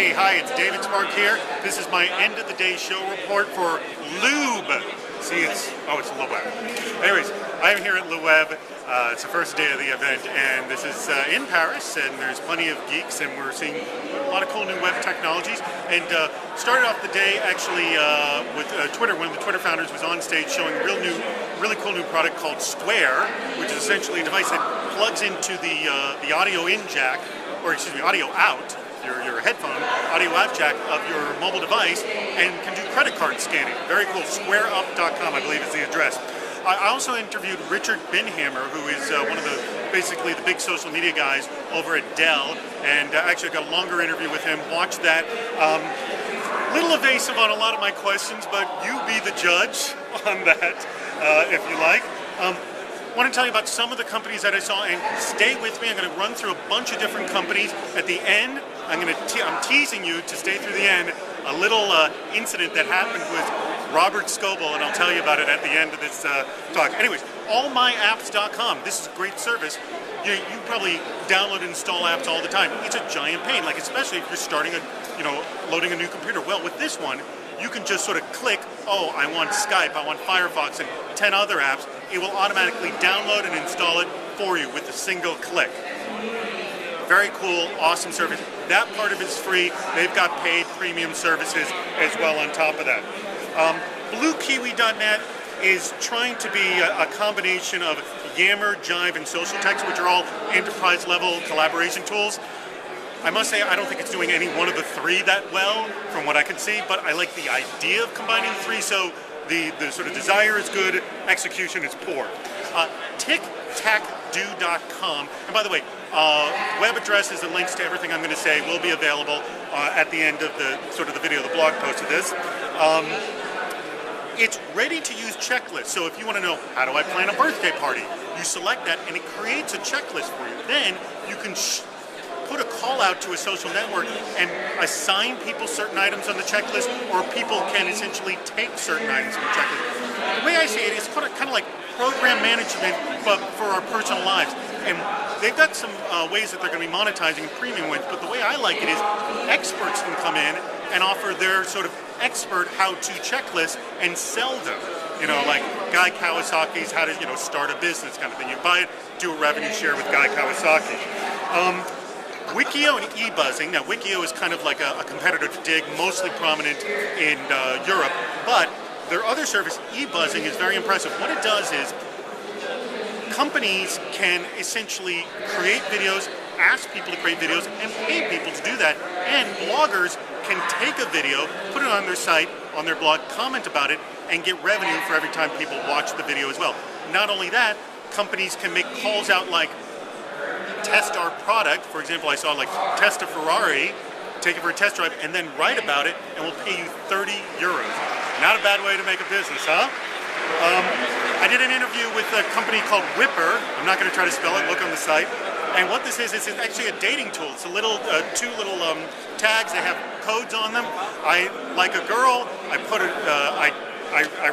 Hey, hi, it's David Spark here. This is my end of the day show report for LeWeb. See, it's LeWeb. Anyways, I'm here at LeWeb. It's the first day of the event, and this is in Paris, and there's plenty of geeks, and we're seeing a lot of cool new web technologies. And started off the day actually with Twitter. One of the Twitter founders was on stage showing a really cool new product called Square, which is essentially a device that plugs into the audio in jack, or excuse me, audio out, your headphone, audio out jack of your mobile device, and can do credit card scanning. Very cool. SquareUp.com, I believe, is the address. I also interviewed Richard Binhammer, who is one of basically the big social media guys over at Dell, and actually got a longer interview with him. Watch that. Little evasive on a lot of my questions, but you be the judge on that, if you like. I want to tell you about some of the companies that I saw, and stay with me. I'm going to run through a bunch of different companies. At the end, I'm teasing you to stay through the end. A little incident that happened with Robert Scoble, and I'll tell you about it at the end of this talk. Anyways, AllMyApps.com. This is a great service. You probably download and install apps all the time. It's a giant pain, like especially if you're starting loading a new computer. Well, with this one, you can just sort of click, oh, I want Skype, I want Firefox, and 10 other apps. It will automatically download and install it for you with a single click. Very cool, awesome service. That part of it is free. They've got paid premium services as well on top of that. BlueKiwi.net is trying to be a combination of Yammer, Jive, and Social Text, which are all enterprise-level collaboration tools. I must say, I don't think it's doing any one of the three that well, from what I can see, but I like the idea of combining the three, so the sort of desire is good, execution is poor. TicTacDo.com, and by the way, web addresses and links to everything I'm going to say will be available at the end of the video, the blog post of this. It's ready-to-use checklists, so if you want to know, how do I plan a birthday party? You select that, and it creates a checklist for you. Then you can put a call out to a social network and assign people certain items on the checklist, or people can essentially take certain items from the checklist. The way I see it is kind of like program management, but for our personal lives. And they've got some ways that they're going to be monetizing premium with, but the way I like it is experts can come in and offer their sort of expert how-to checklist and sell them. You know, like Guy Kawasaki's how to, start a business kind of thing. You buy it, do a revenue share with Guy Kawasaki. Wikio and Ebuzzing. Now, Wikio is kind of like a competitor to Dig, mostly prominent in Europe, but their other service, Ebuzzing, is very impressive. What it does is companies can essentially create videos, ask people to create videos, and pay people to do that. And bloggers can take a video, put it on their site, on their blog, comment about it, and get revenue for every time people watch the video as well. Not only that, companies can make calls out like, test our product. For example, I saw like test a Ferrari, take it for a test drive, and then write about it, and we'll pay you 30 euros. Not a bad way to make a business, huh? I did an interview with a company called Whipper. I'm not going to try to spell it, look on the site. And what this is actually a dating tool. It's a little, two little tags. They have codes on them. I like a girl. I put it. I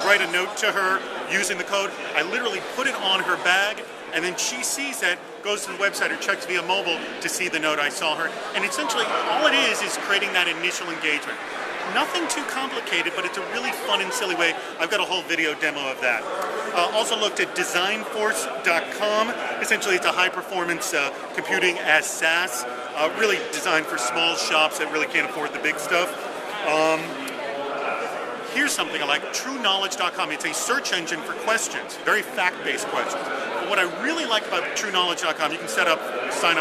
write a note to her using the code. I literally put it on her bag, and then she sees that, goes to the website or checks via mobile to see the note I saw her. And essentially, all it is creating that initial engagement. Nothing too complicated, but it's a really fun and silly way. I've got a whole video demo of that. Also looked at DesignForce.com. Essentially, it's a high-performance computing as SaaS, really designed for small shops that really can't afford the big stuff. Here's something I like, TrueKnowledge.com. It's a search engine for questions, very fact-based questions. But what I really like about TrueKnowledge.com, you can sign up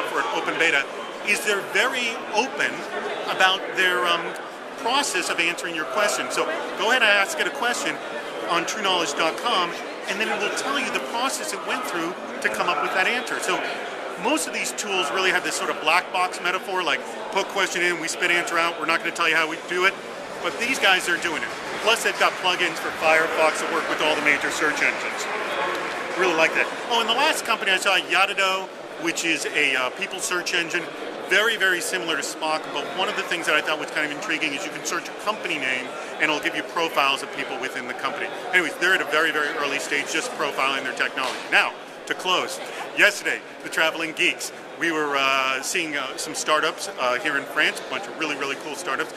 for an open beta, is they're very open about their process of answering your question. So go ahead and ask it a question on TrueKnowledge.com, and then it will tell you the process it went through to come up with that answer. So most of these tools really have this sort of black box metaphor, like put question in, we spit answer out, we're not going to tell you how we do it, but these guys are doing it. Plus they've got plugins for Firefox that work with all the major search engines. Really like that. Oh, and the last company I saw, Yatido, which is a people search engine, very, very similar to Spock, but one of the things that I thought was kind of intriguing is you can search a company name and it'll give you profiles of people within the company. Anyways, they're at a very, very early stage just profiling their technology. Now, to close, yesterday, the Traveling Geeks. we were seeing some startups here in France, a bunch of really, really cool startups.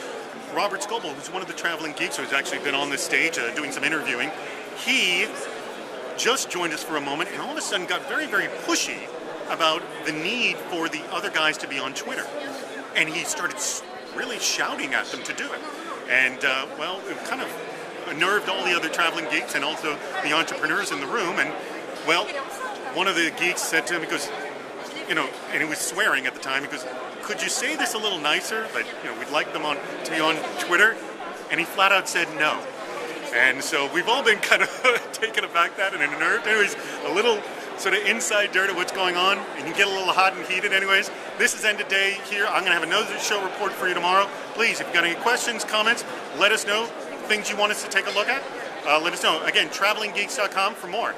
Robert Scoble, who's one of the traveling geeks who's actually been on this stage doing some interviewing, he just joined us for a moment and all of a sudden got very, very pushy about the need for the other guys to be on Twitter. And he started really shouting at them to do it. And, well, it kind of unnerved all the other traveling geeks and also the entrepreneurs in the room. And, well, one of the geeks said to him, he goes, you know, and he was swearing at the time, he goes, could you say this a little nicer, that, you know, we'd like them to be on Twitter? And he flat out said no. And so we've all been kind of taken aback that and unnerved. Anyways, a little sort of inside dirt of what's going on, and you get a little hot and heated. Anyways, this is end of day here. I'm going to have another show report for you tomorrow. Please, if you've got any questions, comments, let us know. Things you want us to take a look at, let us know. Again, travelinggeeks.com for more.